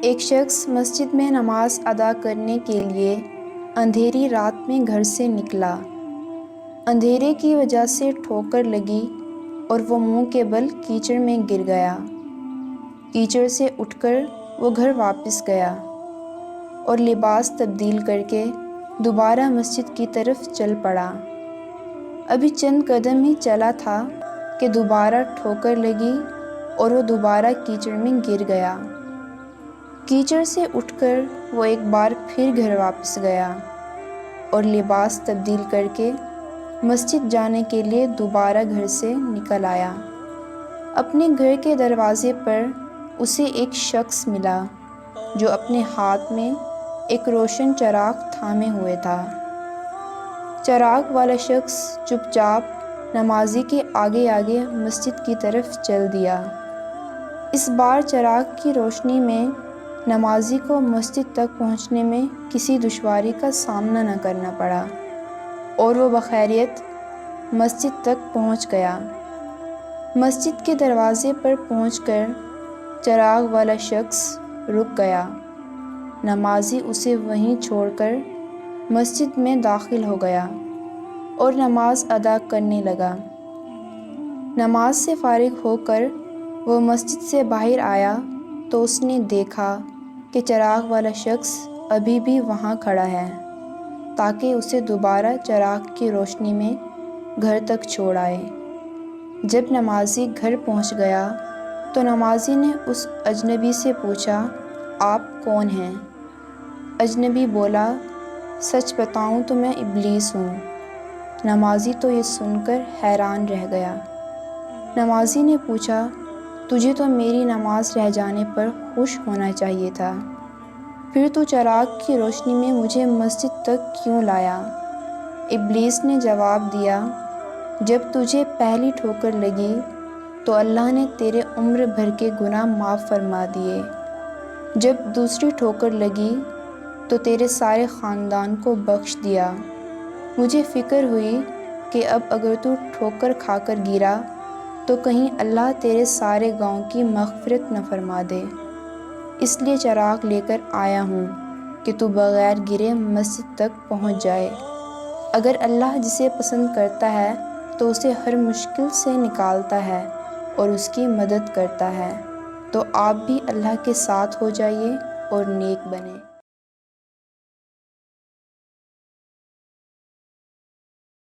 ایک شخص مسجد میں نماز ادا کرنے کے لیے اندھیری رات میں گھر سے نکلا۔ اندھیرے کی وجہ سے ٹھوکر لگی اور وہ منہ کے بل کیچڑ میں گر گیا۔ کیچڑ سے اٹھ کر وہ گھر واپس گیا اور لباس تبدیل کر کے دوبارہ مسجد کی طرف چل پڑا۔ ابھی چند قدم ہی چلا تھا کہ دوبارہ ٹھوکر لگی اور وہ دوبارہ کیچڑ میں گر گیا۔ کیچڑ سے اٹھ کر وہ ایک بار پھر گھر واپس گیا اور لباس تبدیل کر کے مسجد جانے کے لیے دوبارہ گھر سے نکل آیا۔ اپنے گھر کے دروازے پر اسے ایک شخص ملا جو اپنے ہاتھ میں ایک روشن چراغ تھامے ہوئے تھا۔ چراغ والا شخص چپ چاپ نمازی کے آگے آگے مسجد کی طرف چل دیا۔ اس بار چراغ کی روشنی میں نمازی کو مسجد تک پہنچنے میں کسی دشواری کا سامنا نہ کرنا پڑا اور وہ بخیریت مسجد تک پہنچ گیا۔ مسجد کے دروازے پر پہنچ کر چراغ والا شخص رک گیا۔ نمازی اسے وہیں چھوڑ کر مسجد میں داخل ہو گیا اور نماز ادا کرنے لگا۔ نماز سے فارغ ہو کر وہ مسجد سے باہر آیا تو اس نے دیکھا کہ چراغ والا شخص ابھی بھی وہاں کھڑا ہے تاکہ اسے دوبارہ چراغ کی روشنی میں گھر تک چھوڑ آئے۔ جب نمازی گھر پہنچ گیا تو نمازی نے اس اجنبی سے پوچھا، آپ کون ہیں؟ اجنبی بولا، سچ بتاؤں تو میں ابلیس ہوں۔ نمازی تو یہ سن کر حیران رہ گیا۔ نمازی نے پوچھا، تجھے تو میری نماز رہ جانے پر خوش ہونا چاہیے تھا، پھر تو چراغ کی روشنی میں مجھے مسجد تک کیوں لایا؟ ابلیس نے جواب دیا، جب تجھے پہلی ٹھوکر لگی تو اللہ نے تیرے عمر بھر کے گناہ معاف فرما دیے۔ جب دوسری ٹھوکر لگی تو تیرے سارے خاندان کو بخش دیا۔ مجھے فکر ہوئی کہ اب اگر تو ٹھوکر کھا کر گرا تو کہیں اللہ تیرے سارے گاؤں کی مغفرت نہ فرما دے، اس لیے چراغ لے کر آیا ہوں کہ تو بغیر گرے مسجد تک پہنچ جائے۔ اگر اللہ جسے پسند کرتا ہے تو اسے ہر مشکل سے نکالتا ہے اور اس کی مدد کرتا ہے، تو آپ بھی اللہ کے ساتھ ہو جائیے اور نیک بنیں۔